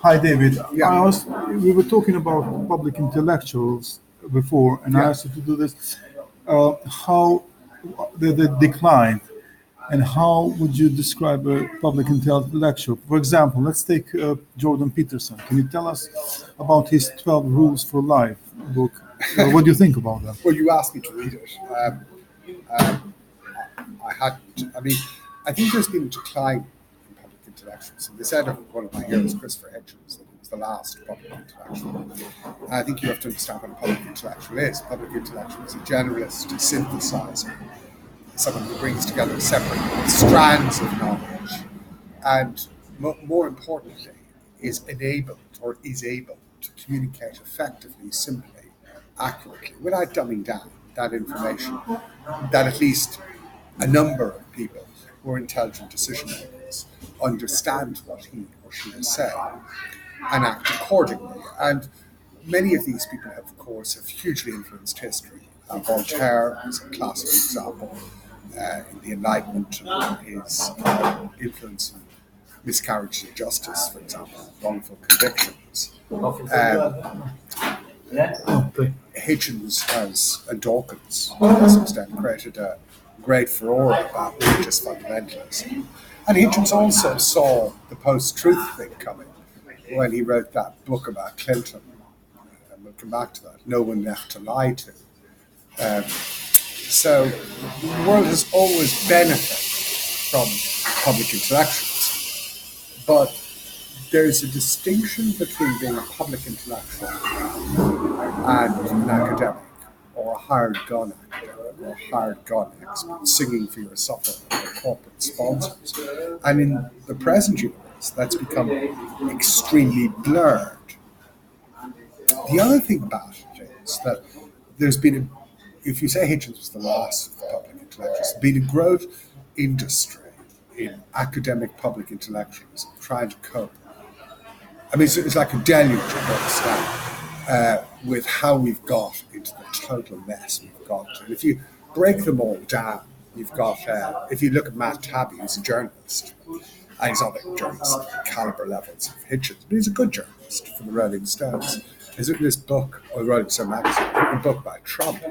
Hi, David. Yeah. We were talking about public intellectuals before, and I Yeah. asked you to do this. How they declined, and how would you describe a public intellectual? For example, let's take Jordan Peterson. Can you tell us about his 12 Rules for Life book? What do you think about them? Well, you asked me to read it. Um, I hadn't. I mean, I think there's been a decline in public intellectuals. And they said of one of my heroes, Christopher Hitchens, that he was the last public intellectual. And I think you have to understand what a public intellectual is. A public intellectual is a generalist, a synthesizer, someone who brings together separate strands of knowledge, and more importantly, is able to communicate effectively, simply, accurately, without dumbing down that information that at least a number of people who are intelligent decision makers understand what he or she is saying and act accordingly. And many of these people, have, of course, have hugely influenced history. Voltaire is a classic example in the Enlightenment, his influence in miscarriages of justice, for example, wrongful convictions. Hitchens and Dawkins, to some extent, created a great furore about religious fundamentalism. And Hitchens also saw the post-truth thing coming when he wrote that book about Clinton, and we'll come back to that, No One Left to Lie To. So the world has always benefited from public intellectuals, but there's a distinction between being a public intellectual and an academic, or a hired gun academic, or a hired gun expert singing for your supper or corporate sponsors. And in the present universe, that's become extremely blurred. The other thing about it is that there's been if you say Hitchens was the last of the public intellectuals, there's been a growth industry in academic public intellectuals trying to cope. I mean, it's like a deluge of books now with how we've got into the total mess we've got. And if you break them all down, you've got, if you look at Matt Taibbi, who's a journalist, and he's not a journalist at the caliber levels of Hitchens, but he's a good journalist for the Rolling Stones. He's written this book, or Rolling Stone magazine, a book by Trump,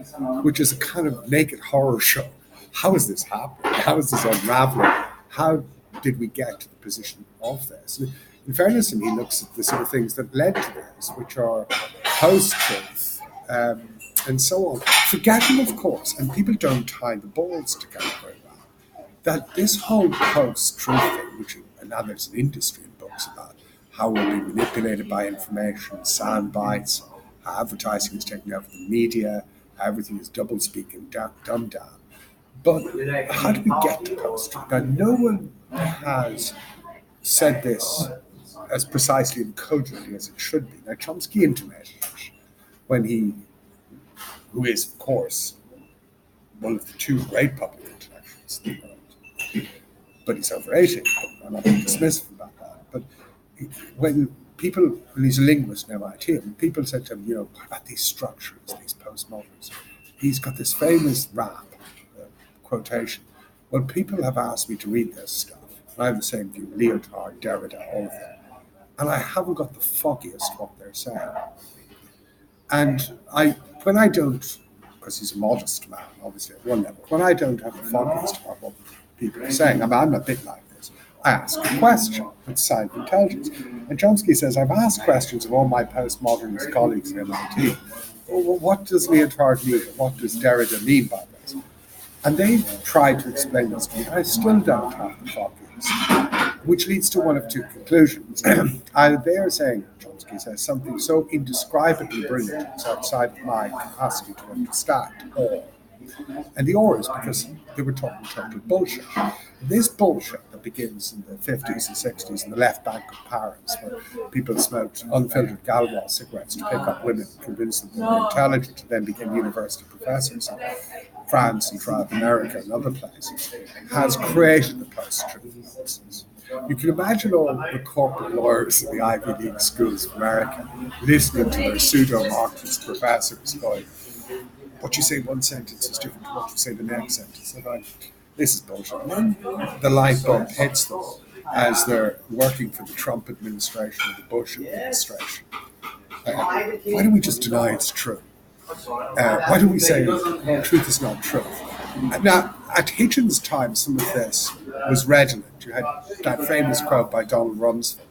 which is a kind of naked horror show. How is this happening? How is this unraveling? How did we get to the position of this? And in fairness to him, he looks at the sort of things that led to this, which are post-truth and so on. Forgetting, of course, and people don't tie the balls together very well, that this whole post-truth thing, which and now there's an industry in books about how we'll be manipulated by information, sound bites, how advertising is taking over the media, how everything is double-speak and dumbed down. But how do we get to post-truth? Now, no one has said this as precisely and cogently as it should be. Now, Chomsky intimated it when who is, of course, one of the two great public intellectuals in the world, but he's over 80. I'm not being dismissive about that. But when he's a linguist in MIT, and people said to him, what about these structures, these postmoderns? He's got this famous rap quotation. Well, people have asked me to read this stuff. And I have the same view, Lyotard, Derrida, all of them. And I haven't got the foggiest what they're saying. And when I don't, because he's a modest man, obviously at one level, when I don't have the foggiest about what people are saying, I'm a bit like this, I ask a question. It's a sign of intelligence. And Chomsky says, I've asked questions of all my postmodernist colleagues in MIT. Well, what does Lyotard mean? What does Derrida mean by this? And they've tried to explain this to me. I still don't have the foggiest, which leads to one of two conclusions. Either they are saying, Chomsky says, something so indescribably brilliant it's outside of my capacity to understand, and the or is because they were talking total bullshit. This bullshit that begins in the 50s and 60s in the left bank of Paris, where people smoked unfiltered Gaulois cigarettes to pick up women, convince them they were intelligent, and then became university professors in France and throughout America and other places, has created the post-truth nonsense. You can imagine all the corporate lawyers in the Ivy League schools of America listening to their pseudo-Marxist professors going, what you say one sentence is different to what you say the next sentence. They're like, this is bullshit. And then the light bulb hits them. as they're working for the Trump administration or the Bush administration. Why don't we just deny it's true? Why don't we say truth is not truth? Now, at Hitchens' time, some of this was redolent. You had that famous quote by Donald Rumsfeld: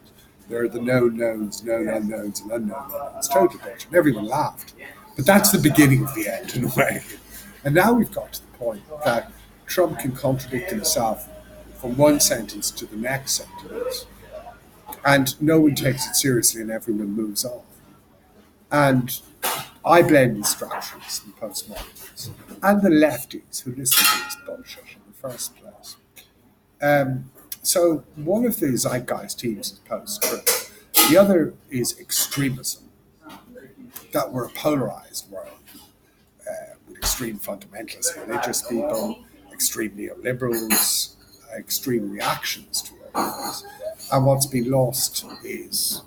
"There are the known knowns, known unknowns, and unknown unknowns." Total bullshit. And everyone laughed. But that's the beginning of the end, in a way. And now we've got to the point that Trump can contradict himself from one sentence to the next sentence, and no one takes it seriously and everyone moves on. And I blame the structuralists and postmodernists and the lefties who listen to this bullshit in the first place. So one of the zeitgeist teams is post-truth. The other is extremism, that we're a polarized world with extreme fundamentalists, religious people, extreme neoliberals, extreme reactions to all of this. And what's been lost is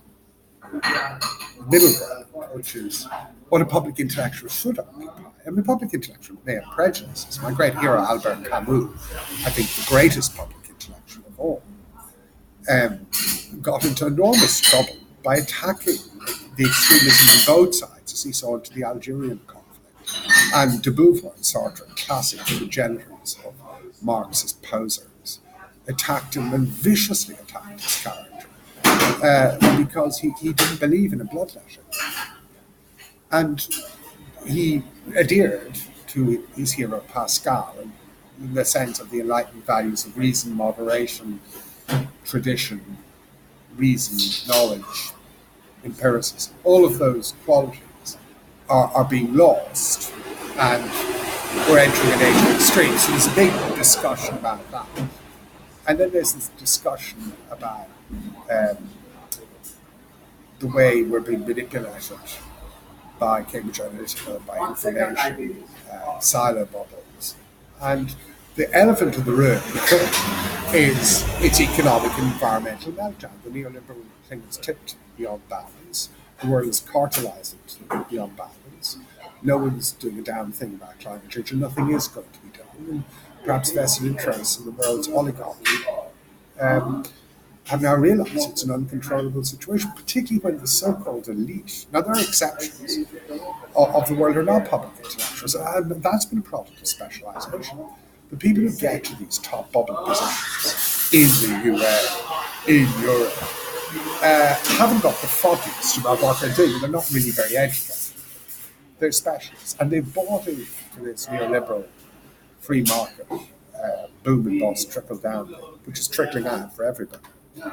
middle ground, which is what a public intellectual should occupy. I mean, a public intellectual may have prejudices. My great hero, Albert Camus, I think the greatest public intellectual of all, got into enormous trouble by attacking the extremism on both sides, as he saw into the Algerian conflict. And de Beauvoir and Sartre, classic progenitors of Marxist posers, attacked him and viciously attacked his character. Because he didn't believe in a bloodletting. And he adhered to his hero Pascal in the sense of the enlightened values of reason, moderation, tradition, reason, knowledge, empiricism. All of those qualities are being lost, and we're entering an age of extremes. So there's a big discussion about that. And then there's this discussion about the way we're being manipulated by Cambridge Analytica, by information, silo bubbles. And the elephant in the room is its economic and environmental meltdown. The neoliberal thing is tipped beyond balance. The world is cartelizing beyond balance. No one's doing a damn thing about climate change, and nothing is going to be done. And perhaps vested interests in the world's oligarchy have now realized it's an uncontrollable situation, particularly when the so-called elite, now there are exceptions, of the world are not public intellectuals, and that's been a product of specialization. The people who get to these top bubble positions in the US, in Europe, haven't got the foggiest about what they're doing. They're not really very educated. They're specialists, and they've bought into this neoliberal free market boom and bust, trickle down thing, which is trickling out for everybody.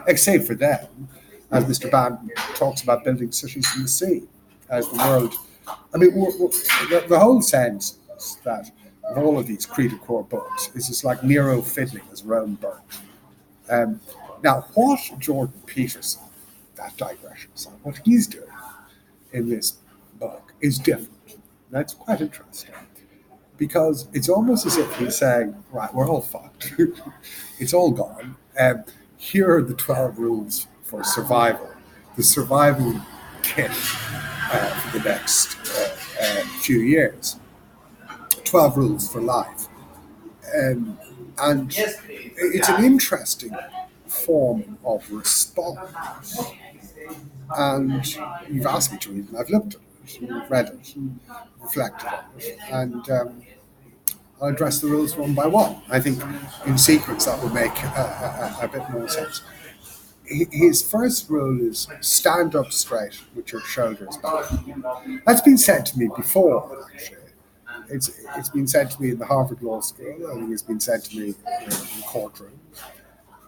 Except for them, as Mr. Banton talks about building cities in the sea, as the world. I mean, the whole sense is that of all of these creed-core books is just like Nero fiddling as Rome burnt. Now, what Jordan Peterson, that digression aside, what he's doing in this book is different. That's quite interesting. Because it's almost as if he's saying, right, we're all fucked. It's all gone. Here are the 12 rules for survival. The survival kit for the next few years. 12 rules for life. And it's an interesting form of response. And you've asked me to read it, and I've looked at it, and read it, and reflected on it. And I'll address the rules one by one. I think in sequence that will make a bit more sense. His first rule is stand up straight with your shoulders back. That's been said to me before, actually. It's been said to me in the Harvard Law School. I think it's been said to me in the courtroom.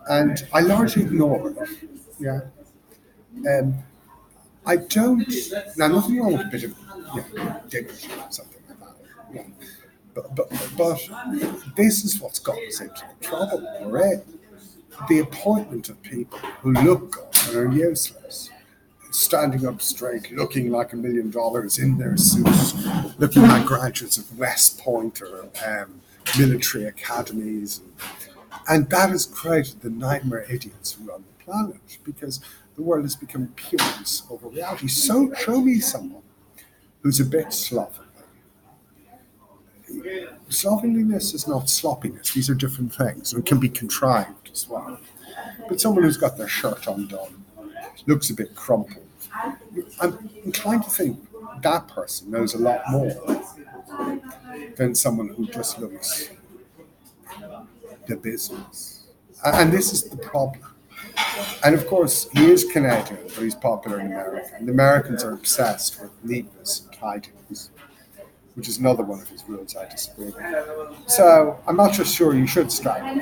And I largely ignore it. Yeah. I don't. Now, nothing wrong with a bit of dignity or something like that. Yeah. But this is what's got us into the trouble we're in. The appointment of people who look good and are useless, standing up straight, looking like $1 million in their suits, looking like graduates of West Point or military academies. And that has created the nightmare idiots who run the planet, because the world has become purist over reality. So show me someone who's a bit slovenly, slovenliness is not sloppiness. These are different things, and can be contrived as well. But someone who's got their shirt undone, looks a bit crumpled, I'm inclined to think that person knows a lot more than someone who just looks the business. And this is the problem. And of course, he is Canadian, but he's popular in America. And the Americans are obsessed with neatness and tidiness, which is another one of his rules I disagree with. So I'm not just sure you should straighten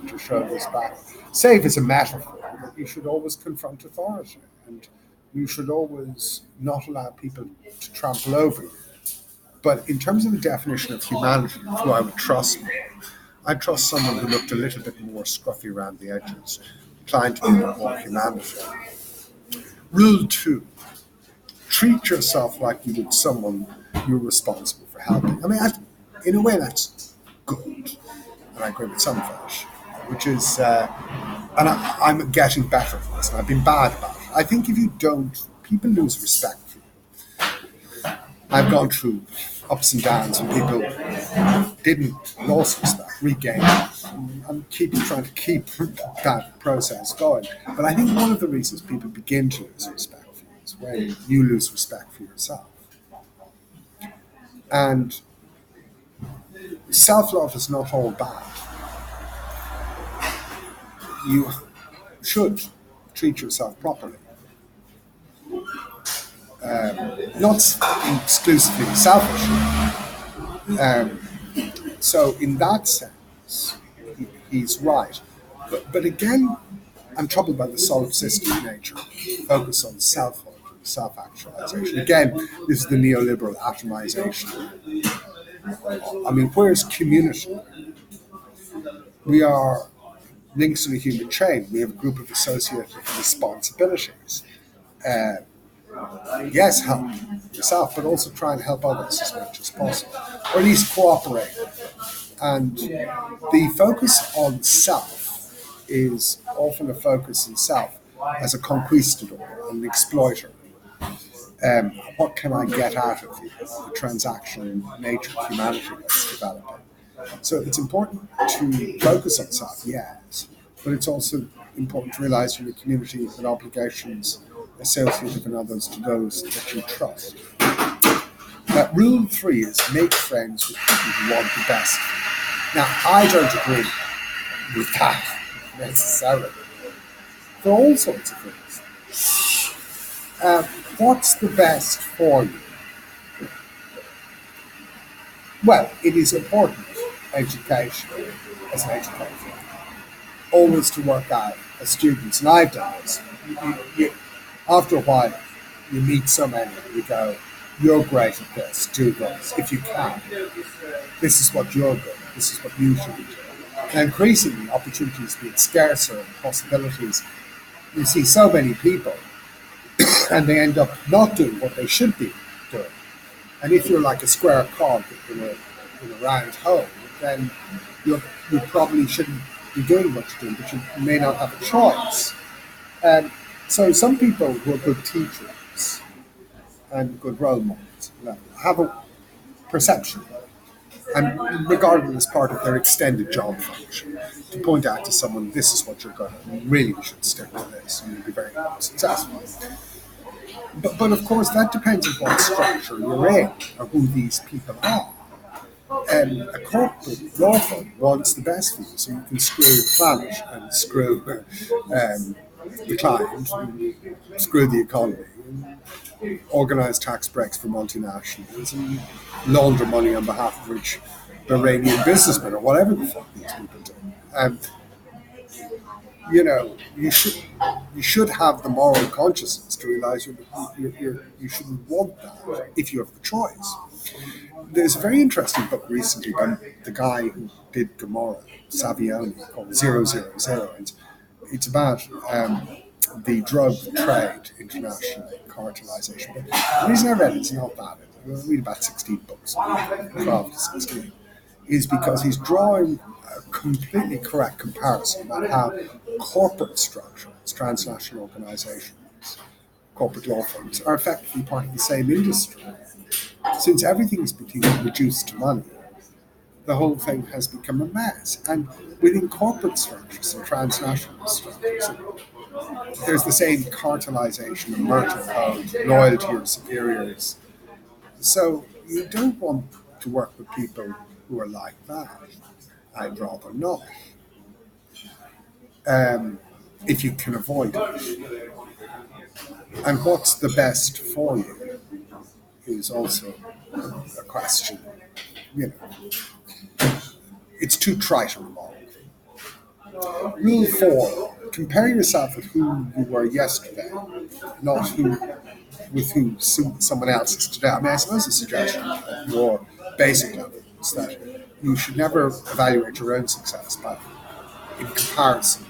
your shoulders back. Save as a metaphor, that you should always confront authority, and you should always not allow people to trample over you. But in terms of the definition of humanity, who I would trust more, I'd trust someone who looked a little bit more scruffy around the edges, inclined to be a bit more humanity. Rule 2. Treat yourself like you would someone you're responsible for helping. I mean, in a way, that's good. And I agree with some fish, which is, and I'm getting better at this, and I've been bad about it. I think if you don't, people lose respect for you. I've gone through ups and downs, and people didn't lost respect, regained it. I'm trying to keep that process going. But I think one of the reasons people begin to lose respect for you is when you lose respect for yourself. And self-love is not all bad. You should treat yourself properly. Not exclusively selfish. So in that sense, he's right. But again, I'm troubled by the solipsistic nature. Focus on selfhood, self-actualization. Again, this is the neoliberal atomization. I mean, where's community? We are links in a human chain. We have a group of associated responsibilities. Yes, help yourself, but also try and help others as much as possible, or at least cooperate. And the focus on self is often a focus on self as a conquistador, an exploiter. What can I get out of the transactional nature of humanity that's developing? So it's important to focus on self, yes, but it's also important to realize in the community that obligations associated with others to those that you trust. Rule 3 is make friends with people who want the best. Now, I don't agree with that necessarily for all sorts of things. What's the best for you? Well, it is important, education, as an educator, always to work out as students, and I've done this. After a while, you meet so many, you go, you're great at this, do this, if you can. This is what you're good at, this is what you should be doing. And increasingly, opportunities being scarcer and possibilities, you see so many people, and they end up not doing what they should be doing. And if you're like a square cog in a round hole, then you probably shouldn't be doing what you're doing, but you may not have a choice. So some people who are good teachers and good role models have a perception and regarded as part of their extended job function to point out to someone, this is what you're good at, and really you should stick to this and you'll be very successful. But of course that depends on what structure you're in or who these people are. A corporate law firm wants the best for you, so you can screw the planet and screw the client, and screw the economy, and organise tax breaks for multinationals, and launder money on behalf of rich Iranian businessmen, or whatever the fuck these people do. You should have the moral consciousness to realise you shouldn't want that if you have the choice. There's a very interesting book recently by the guy who did Gomorrah, Savioni, called 000. It's about the drug trade internationally, cartelization. But the reason I read it's not that. I read about 16 books, 12 to 16, is because he's drawing a completely correct comparison about how corporate structures, transnational organizations, corporate law firms are effectively part of the same industry. Since everything is being reduced to money, the whole thing has become a mess. And within corporate structures and transnational structures, there's the same cartelization of merchant code, loyalty to superiors. So you don't want to work with people who are like that. I'd rather not. If you can avoid it. And what's the best for you is also a question. You know, it's too trite and wrong. Rule 4: compare yourself with who you were yesterday, not who with who someone else is today. I mean, I suppose a suggestion at more basic level is that you should never evaluate your own success by in comparison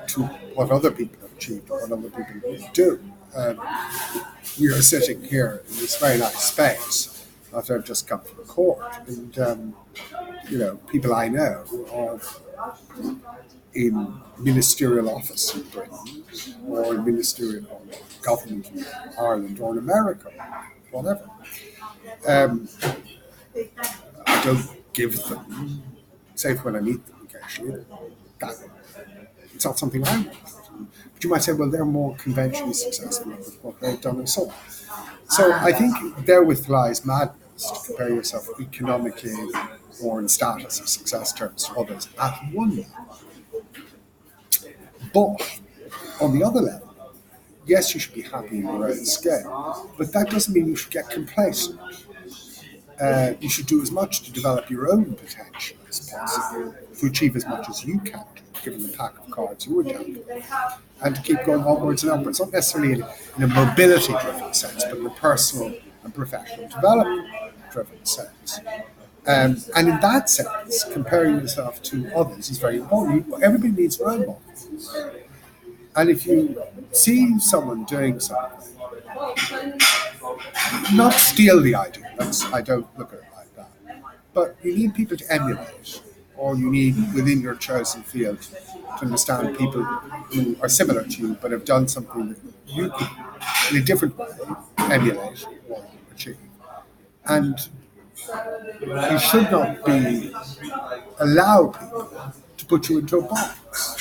to what other people have achieved or what other people do. We are sitting here in this very nice space after I've just come from court, and people I know are in ministerial office in Britain or in ministerial government in Ireland or in America, whatever. I don't give them, save when I meet them occasionally, that it's not something I want. But you might say, well, they're more conventionally successful with what they've done and so on. So I think therewith lies madness to compare yourself economically or in status or success terms to others at one level. But on the other level, yes, you should be happy in your own scale, but that doesn't mean you should get complacent. You should do as much to develop your own potential as possible, to achieve as much as you can, given the pack of cards you were dealt with, and to keep going onwards and upwards, not necessarily in a mobility-driven sense, but in a personal and professional development-driven sense. And in that sense, comparing yourself to others is very important. Everybody needs role models. And if you see someone doing something, not steal the idea, I don't look at it like that, but you need people to emulate, or you need within your chosen field to understand people who are similar to you but have done something that you could, in a different way, emulate or achieve. And you should not allow people to put you into a box.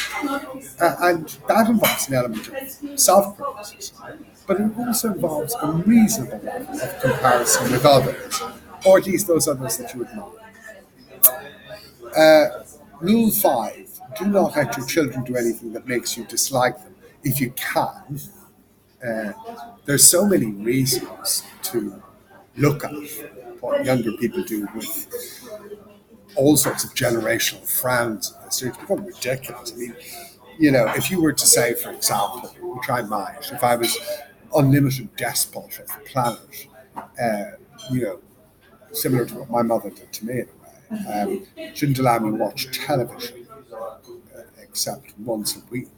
And that involves an element of self-criticism, but it also involves a reasonable level of comparison with others, or at least those others that you admire. Rule 5: do not let your children do anything that makes you dislike them. If you can, there's so many reasons to look at what younger people do with all sorts of generational frowns. It's become ridiculous. I mean, if you were to say, for example, which I might, if I was unlimited despot of the planet, similar to what my mother did to me in a way, shouldn't allow me to watch television except once a week.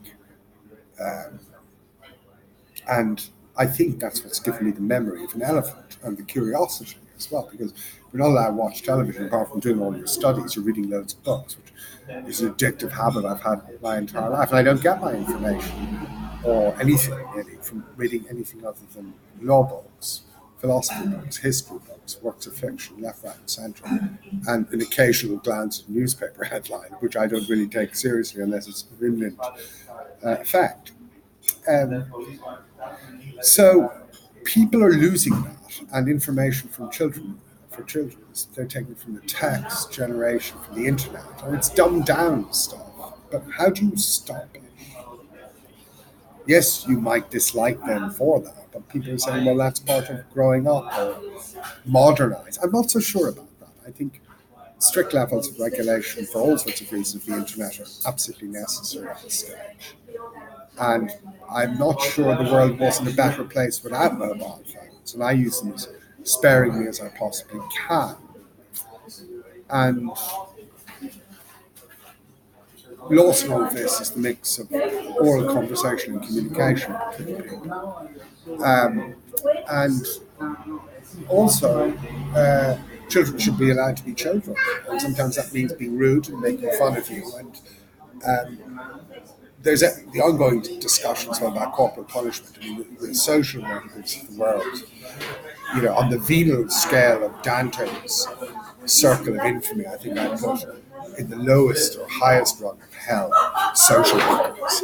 And I think that's what's given me the memory of an elephant and the curiosity as well, because you're not allowed to watch television apart from doing all your studies. You're reading loads of books, which is an addictive habit I've had my entire life. And I don't get my information or anything really from reading anything other than law books, philosophy books, history books, works of fiction, left, right, and centre, and an occasional glance at a newspaper headline, which I don't really take seriously unless it's a remnant fact. So people are losing that, and information from children, they're taken from the text generation, from the internet, and it's dumbed down stuff. But how do you stop it? Yes, you might dislike them for that, but people are saying, well, that's part of growing up or modernize. I'm not so sure about that. I think strict levels of regulation for all sorts of reasons of the internet are absolutely necessary at this stage. And I'm not sure the world wasn't a better place without mobile phones, and I use them as sparingly as I possibly can. And lost in all of this is the mix of oral conversation and communication between people. And also, children should be allowed to be children, and sometimes that means being rude and making fun of you. And there's the ongoing discussions about corporal punishment. I mean, the social workers of the world, on the venal scale of Dante's circle of infamy, I think I put in the lowest or highest rung of hell social workers.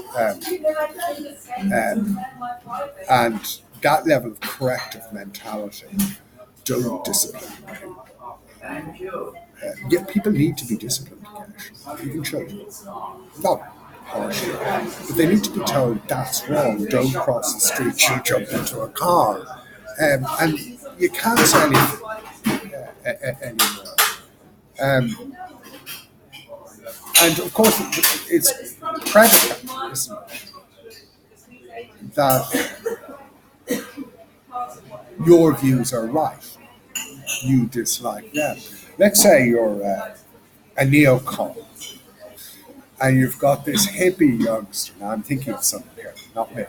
And that level of corrective mentality don't discipline people. Yet people need to be disciplined, even children. Not harshly, but they need to be told that's wrong, don't cross the street, you jump into a car. And you can't say anything anymore. And of course, it's predicate, isn't it, that your views are right. You dislike them. Let's say you're a neocon and you've got this hippie youngster, now I'm thinking of someone here, not me,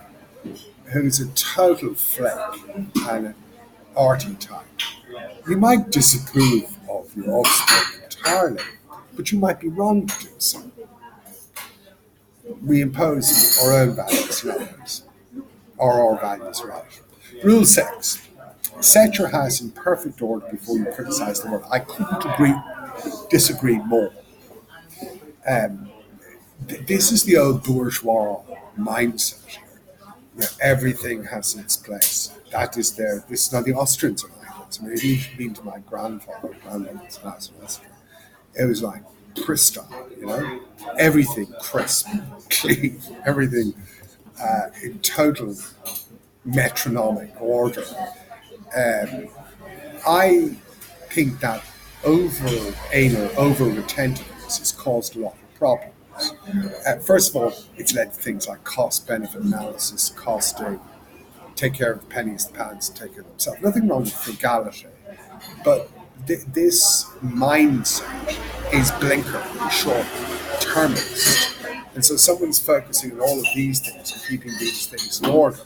who's a total flake and an arty type. You might disapprove of your offspring entirely, but you might be wrong to do so. We impose our own values, right? Or our values, right? Rule 6. Set your house in perfect order before you criticize the world. I couldn't disagree more. This is the old bourgeois mindset here. Everything has its place. That is there. This is not the Austrians are like this. I mean, it even been to my grandmother's house in Austria. It was like pristine, everything crisp, clean, everything in total metronomic order. I think that over-anal, over-retentiveness has caused a lot of problems. First of all, it's led to things like cost-benefit analysis, costing, take care of the pennies, the pounds, take care of themselves. Nothing wrong with frugality, but this mindset is blinker, short-termist. And so someone's focusing on all of these things and keeping these things in order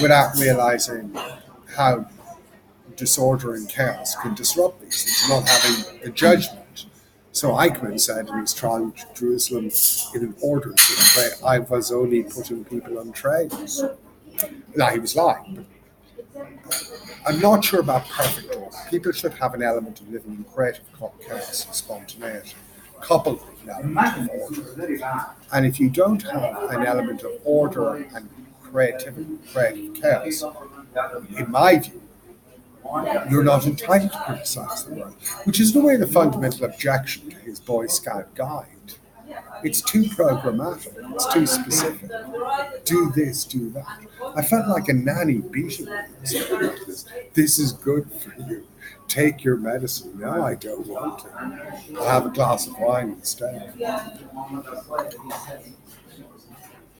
without realizing how disorder and chaos can disrupt these things, not having the judgment. So Eichmann said in his trial to Jerusalem in an ordered way, I was only putting people on trains. Now, he was lying, but I'm not sure about perfect order. People should have an element of living in creative chaos and spontaneity, coupled with an element of order. And if you don't have an element of order and creative chaos, in my view, you're not entitled to criticize the world, which is in a way the fundamental objection to his Boy Scout guide. It's too programmatic, it's too specific. Do this, do that. I felt like a nanny beating me. This is good for you. Take your medicine. No, I don't want to. I'll have a glass of wine instead.